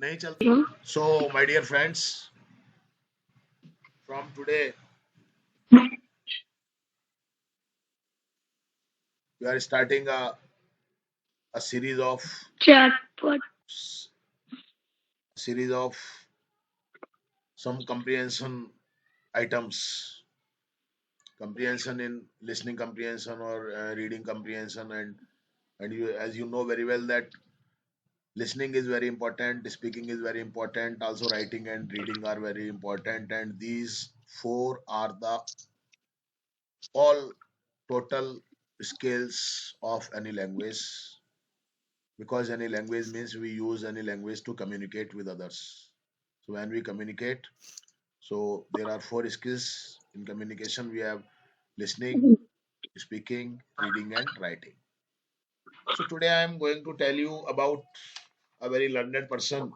नहीं चलता. So my dear friends, from today we are starting a series of some comprehension items, comprehension in listening comprehension or reading comprehension, and you, as you know very well, that listening is very important, speaking is very important, also writing and reading are very important, and these four are the all total skills of any language, because any language means we use any language to communicate with others. So when we communicate, so there are four skills in communication. We have listening, speaking, reading, and writing. So today I am going to tell you about a very learned person,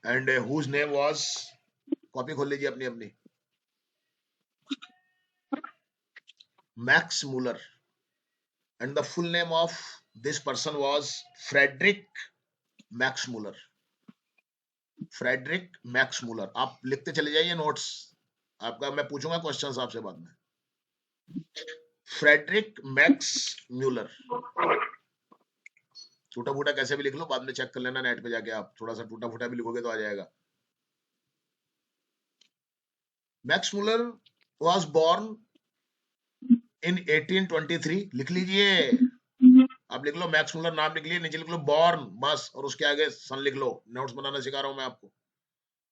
and whose name was, कॉपी खोल लीजिए अपनी अपनी, Max Muller. And the full name of this person was Friedrich Max Muller. Friedrich Max Muller. आप लिखते चले जाइए notes, आपका मैं पूछूंगा क्वेश्चंस आपसे बाद में. Friedrich Max Muller. टूटा फूटा कैसे भी लिख लो, बाद में चेक कर लेना नेट पे जाके. आप थोड़ा सा टूटा फूटा भी लिखोगे तो आ जाएगा. Max Muller was born in 1823. लिख लीजिए, आप लिख लो मैक्स मूलर, नाम लिख लिए, नीचे लिख लो बॉर्न बस, और उसके आगे सन लिख लो. नोट्स बनाना सिखा रहा हूं मैं आपको,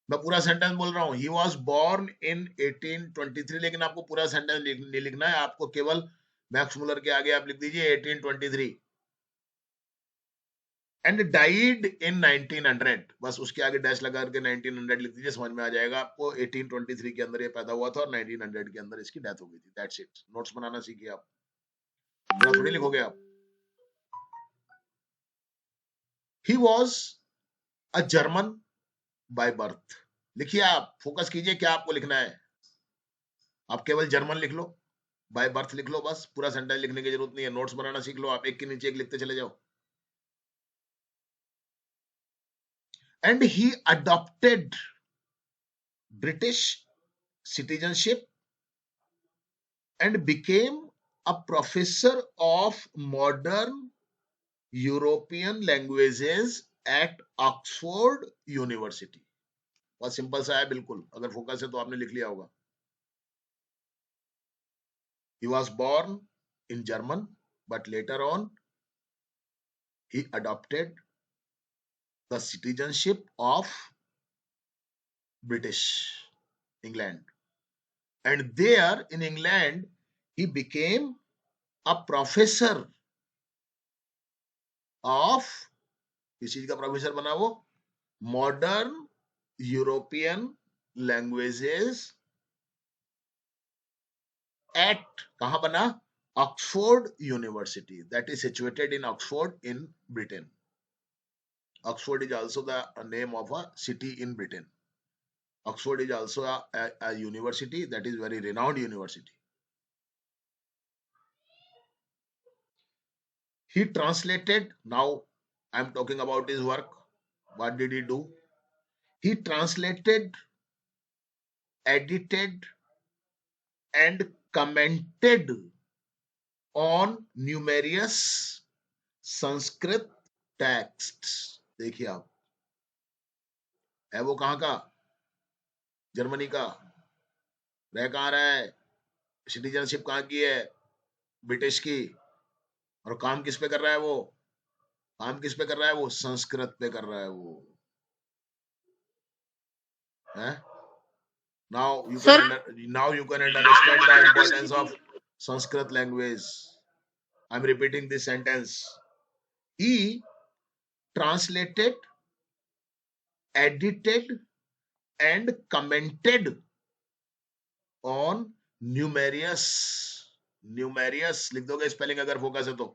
मैं पूरा सेंटेंस बोल रहा हूं. ही वाज बोर्न इन 1823, लेकिन आपको पूरा सेंटेंस नहीं लिखना है, आपको केवल मैक्स मूलर के आगे आप लिख दीजिए 1823. एंड डाइड इन 1900, बस उसके आगे डैश लगा करके 1900 लिख दीजिए, समझ में आ जाएगा आपको. 1823 के अंदर ये पैदा हुआ था और 1900 के अंदर इसकी डेथ हो गई थी. That's it. नोट्स बनाना सीखिए आप, थोड़ा थोड़ी लिखोगे आप. He was a German by birth. लिखिए, आप फोकस कीजिए क्या आपको लिखना है. आप केवल जर्मन लिख लो, बाय बर्थ लिख लो, बस पूरा सेंटेंस लिखने की जरूरत नहीं है. नोट्स बनाना सीख लो आप, एक के नीचे एक लिखते चले जाओ. And he adopted British citizenship and became a professor of modern European languages at Oxford University. बहुत सिंपल सा है बिल्कुल, अगर फोकस है तो आपने लिख लिया होगा. He was born in German, but later on he adopted the citizenship of British England, and there in England he became a professor of, किस चीज का प्रोफेसर बना वो, मॉडर्न यूरोपियन लैंग्वेजेस एट, कहां बना, Oxford university, that is situated in Oxford in Britain. Oxford is also the name of a city in Britain. Oxford is also a university that is very renowned university. He translated, now I am talking about his work. What did he do? He translated, edited and commented on numerous Sanskrit texts. देखिए आप, है वो कहां का, Germany का. रह कहां रहा है, सिटीजनशिप कहां की है, ब्रिटिश की. और काम किस पे कर रहा है वो, काम किस पे कर रहा है वो, संस्कृत पे कर रहा है वो. है now you can understand the importance of Sanskrit language. I'm repeating this sentence. He translated, edited and commented on numerous, numerous लिख दोगे स्पेलिंग अगर फोकस है तो,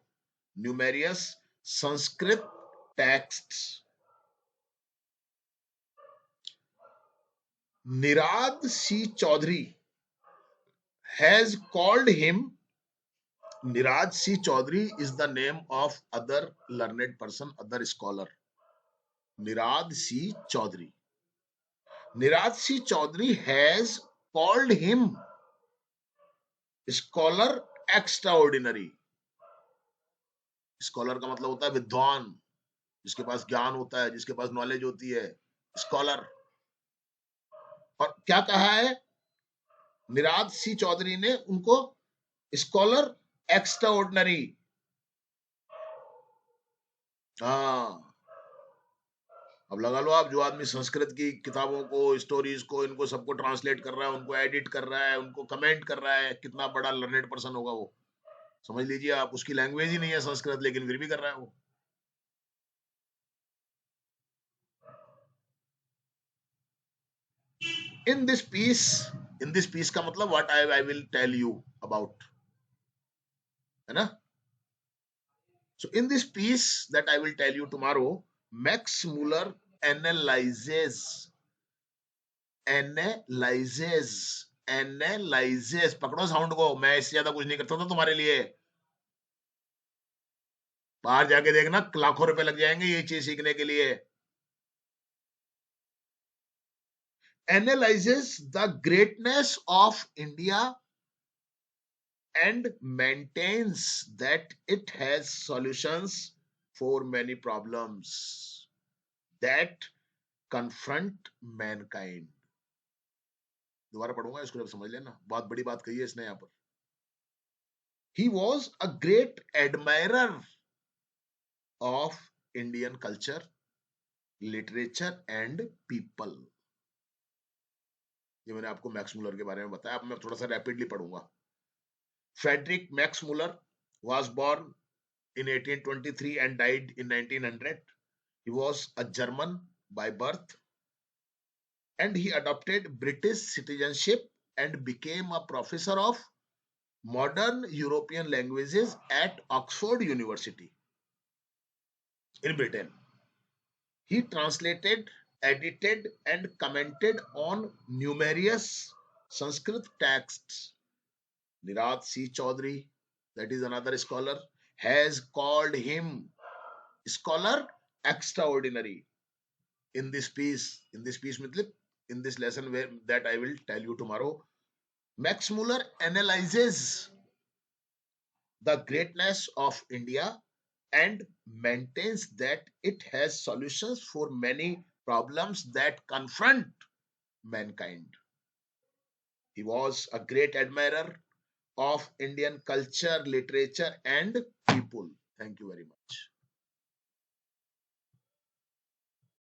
numerous Sanskrit texts. Nirad C. Chaudhary has called him, Nirad C. Chaudhary is the name of other learned person, other scholar. Nirad C. Chaudhary. Nirad C. Chaudhary has called him scholar extraordinary. Scholar का मतलब होता है विद्वान, जिसके पास ज्ञान होता है, जिसके पास नॉलेज होती है, स्कॉलर। और क्या कहा है निराज सी चौधरी ने उनको? Scholar extra ordinary. हाँ, अब लगा लो आप, जो आदमी संस्कृत की किताबों को, स्टोरीज को, इनको सबको ट्रांसलेट कर रहा है, उनको एडिट कर रहा है, उनको कमेंट कर रहा है, कितना बड़ा लर्नेड पर्सन होगा वो। समझ लीजिए आप, उसकी लैंग्वेज ही नहीं है संस्कृत, लेकिन फिर भी कर रहा है वो। In this piece, in this piece का मतलब what I will tell you about, है ना? So in this piece that I will tell you tomorrow, Max Muller analyzes, analyzes, analyzes, पकड़ो साउंड को, मैं इससे ज्यादा कुछ नहीं करता था तुम्हारे लिए। बाहर जाके देखना, लाखों रुपए लग जाएंगे ये चीज सीखने के लिए। Analyzes the greatness of India and maintains that it has solutions for many problems that confront mankind. दोबारा पढ़ूंगा इसको, समझ लेना, बहुत बड़ी बात कही है इसने यहाँ पर। He was a great admirer of Indian culture, literature and people. ये मैंने आपको मैक्स मुलर के बारे में बताया। अब मैं थोड़ा सा रैपिडली पढ़ूंगा। Friedrich Max Muller was born in 1823 and died in 1900. He was a German by birth and he adopted British citizenship and became a professor of modern European languages at Oxford University in Britain. He translated, edited, and commented on numerous Sanskrit texts. Nirad C. Chaudhary, that is another scholar, has called him scholar extraordinary. In this piece, matlab, in this lesson where that I will tell you tomorrow, Max Muller analyzes the greatness of India and maintains that it has solutions for many problems that confront mankind. He was a great admirer of Indian culture, literature, and people. Thank you very much.